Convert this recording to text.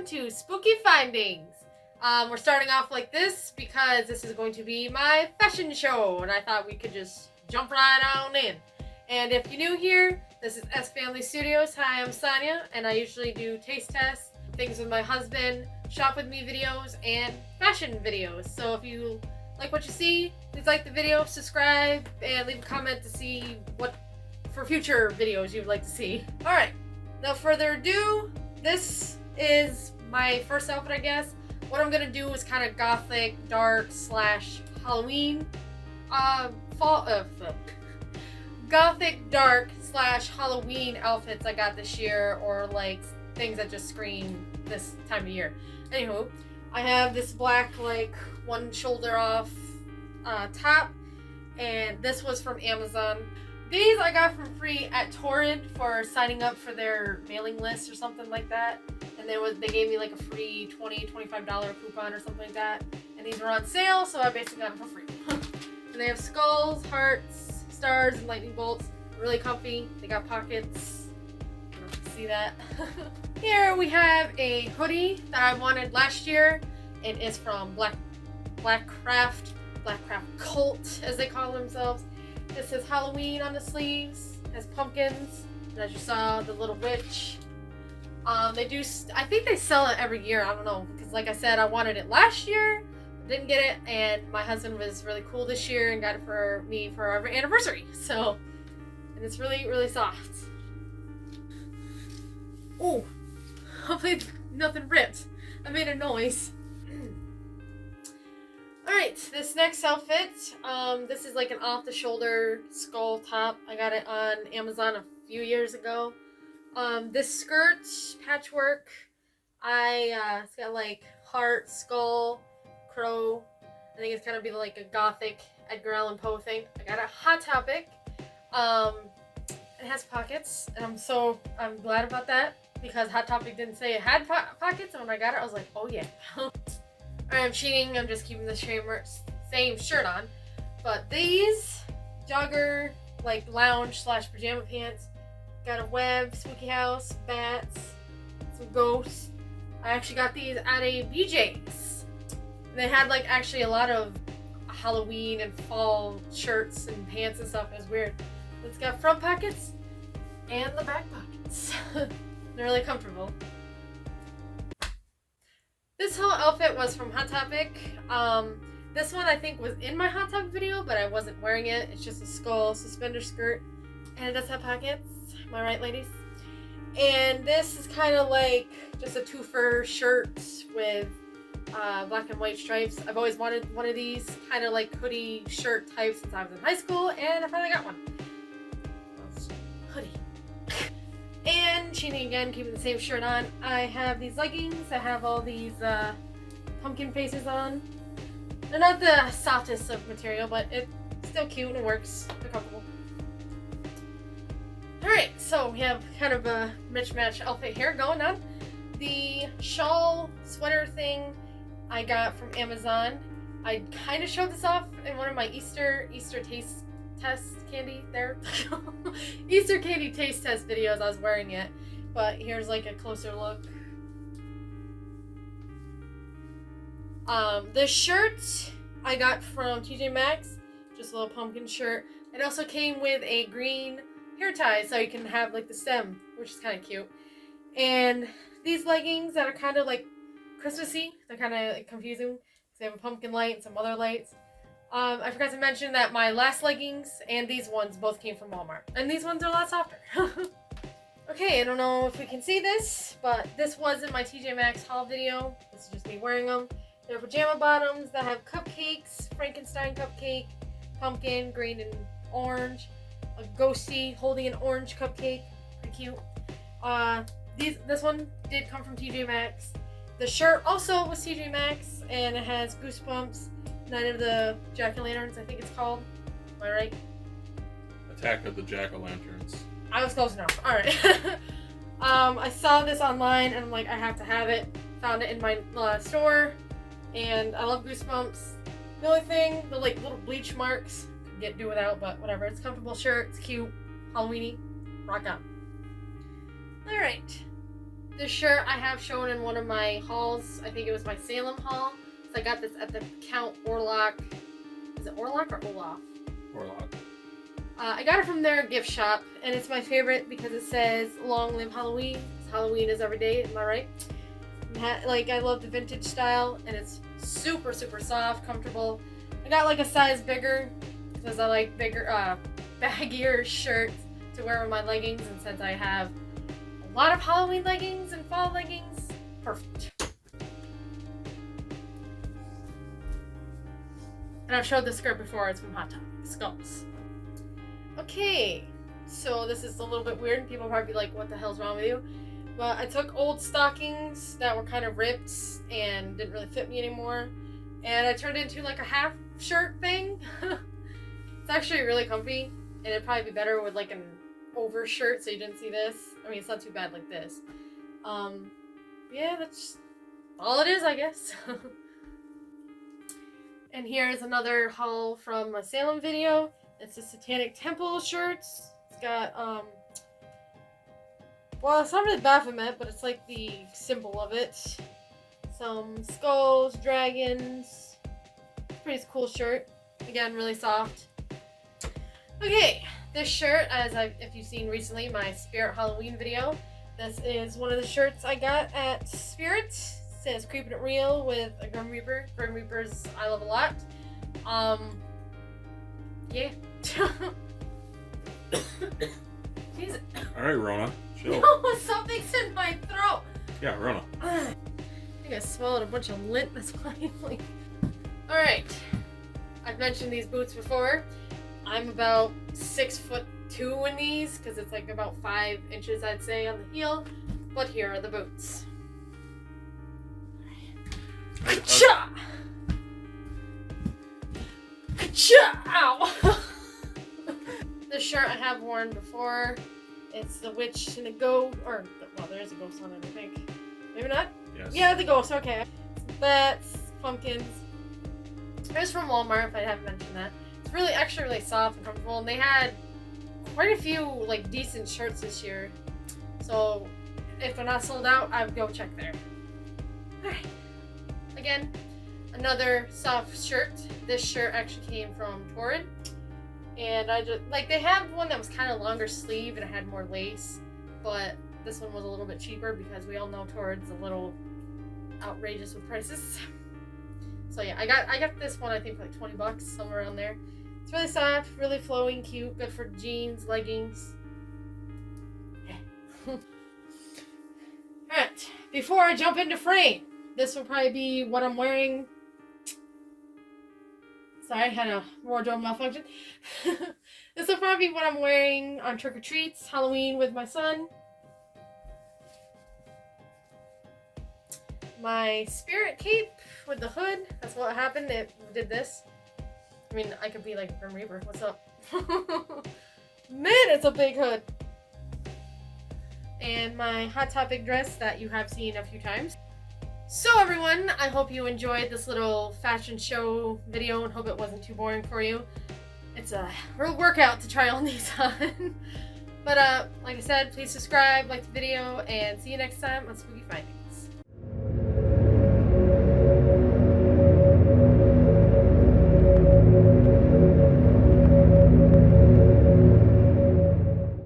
to Spooky Findings. We're starting off like this because this is going to be my fashion show, and I thought we could just jump right on in. And if you're new here, this is S Family Studios. Hi, I'm Sonja, and I usually do taste tests, things with my husband, shop with me videos, and fashion videos. So if you like what you see, please like the video, subscribe, and leave a comment to see what for future videos you'd like to see. Alright, no further ado, this is my first outfit, I guess. What I'm gonna do is kind of gothic, dark / Halloween, gothic, dark / Halloween outfits I got this year, or like things that just scream this time of year. Anywho, I have this black like one shoulder off top, and this was from Amazon. These I got from free at Torrid for signing up for their mailing list or something like that. And they gave me like a free $25 coupon or something like that. And these were on sale, so I basically got them for free. And they have skulls, hearts, stars, and lightning bolts. Really comfy. They got pockets. I don't know if you can see that. Here we have a hoodie that I wanted last year. It is from Blackcraft Cult, as they call themselves. It says Halloween on the sleeves. It has pumpkins. And as you saw, the little witch. I think they sell it every year. I don't know, because like I said, I wanted it last year, didn't get it, and my husband was really cool this year and got it for me for our anniversary. So, and it's really, really soft. Oh, hopefully nothing ripped. I made a noise. Alright, this next outfit, this is like an off-the-shoulder skull top. I got it on Amazon a few years ago. This skirt, patchwork, it's got like heart, skull, crow. I think it's gonna be like a gothic Edgar Allan Poe thing. I got a Hot Topic. It has pockets, and I'm glad about that, because Hot Topic didn't say it had pockets, and when I got it, I was like, oh yeah. Alright, I'm cheating. I'm just keeping the same shirt on. But these jogger, like lounge / pajama pants, got a web, spooky house, bats, some ghosts. I actually got these at a BJ's. And they had like actually a lot of Halloween and fall shirts and pants and stuff. It was weird. It's got front pockets and the back pockets. They're really comfortable. This whole outfit was from Hot Topic. This one I think was in my Hot Topic video, but I wasn't wearing it. It's just a skull suspender skirt, and it does have pockets. Am I right, ladies? And this is kind of like just a twofer shirt with black and white stripes. I've always wanted one of these kind of like hoodie shirt types since I was in high school, and I finally got one. Hoodie. And cheating again, keeping the same shirt on. I have these leggings. I have all these pumpkin faces on. They're not the softest of material, but it's still cute and it works. They're comfortable. Alright, so we have kind of a mismatch outfit here going on. The shawl sweater thing I got from Amazon. I kind of showed this off in one of my Easter taste test candy there. Easter candy taste test videos. I was wearing it, but here's like a closer look. The shirt I got from TJ Maxx, just a little pumpkin shirt. It also came with a green hair tie, so you can have like the stem, which is kind of cute. And these leggings that are kind of like Christmassy, they're kind of like confusing because they have a pumpkin light and some other lights. I forgot to mention that my last leggings and these ones both came from Walmart, and these ones are a lot softer. Okay, I don't know if we can see this, but this was in my TJ Maxx haul video. This is just me wearing them. They're pajama bottoms that have cupcakes, Frankenstein cupcake, pumpkin, green and orange, a ghosty holding an orange cupcake, pretty cute. This one did come from TJ Maxx. The shirt also was TJ Maxx, and it has Goosebumps, Night of the Jack-o'-lanterns, I think it's called. Am I right? Attack of the Jack-o'-lanterns. I was close enough. Alright. I saw this online, and I'm like, I have to have it. Found it in my store, and I love Goosebumps. The only thing, the like little bleach marks, could do without, but whatever. It's a comfortable shirt, it's cute, Halloweeny, rock on. Alright. This shirt I have shown in one of my hauls. I think it was my Salem haul. So I got this at the Count Orlock. Is it Orlock or Olaf? Orlock. I got it from their gift shop, and it's my favorite because it says "Long live Halloween." Halloween is every day. Am I right? Like, I love the vintage style, and it's super soft, comfortable. I got like a size bigger because I like bigger, baggier shirts to wear with my leggings, and since I have a lot of Halloween leggings and fall leggings, perfect. And I've showed this skirt before. It's from Hot Topic Skulls. Okay, so this is a little bit weird. People probably be like, what the hell's wrong with you? But I took old stockings that were kind of ripped and didn't really fit me anymore, and I turned it into like a half shirt thing. It's actually really comfy, and it'd probably be better with like an over shirt so you didn't see this. I mean, it's not too bad like this. Yeah, that's all it is, I guess. And here's another haul from a Salem video. It's a Satanic Temple shirts. It's got, well, it's not really Baphomet, but it's like the symbol of it. Some skulls, dragons. Pretty cool shirt. Again, really soft. Okay, this shirt, if you've seen recently my Spirit Halloween video, this is one of the shirts I got at Spirit. It says "Creeping It Real" with a Grim Reaper. Grim Reapers I love a lot. Yeah. Jesus. Alright, Rona. Chill. No, something's in my throat. Yeah, Rona. I think I swallowed a bunch of lint. That's why I'm like... Alright. I've mentioned these boots before. I'm about 6'2" in these, because it's like about 5 inches, I'd say, on the heel. But here are the boots. Ka-cha! Ka-cha! Ow! This shirt I have worn before. It's the witch and a ghost, or, well, there is a ghost on it, I think. Maybe not? Yes. Yeah, the ghost, okay. Bats, pumpkins. It was from Walmart, if I haven't mentioned that. It's really, actually really soft and comfortable, and they had quite a few, like, decent shirts this year. So, if they're not sold out, I would go check there. Alright. Again, another soft shirt. This shirt actually came from Torrid. And I just, like, they have one that was kind of longer sleeve and it had more lace, but this one was a little bit cheaper because we all know Torrid's a little outrageous with prices. So yeah, I got this one I think for like $20, somewhere around there. It's really soft, really flowing, cute, good for jeans, leggings. Yeah. Alright, before I jump into frame, this will probably be what I'm wearing. Sorry, I had a wardrobe malfunction. This will probably be what I'm wearing on trick or treats, Halloween with my son. My spirit cape with the hood. That's what happened. It did this. I mean, I could be like Grim Reaper. What's up? Man, it's a big hood. And my Hot Topic dress that you have seen a few times. So everyone, I hope you enjoyed this little fashion show video and hope it wasn't too boring for you. It's a real workout to try all these on. But like I said, please subscribe, like the video, and see you next time on Spooky Findings.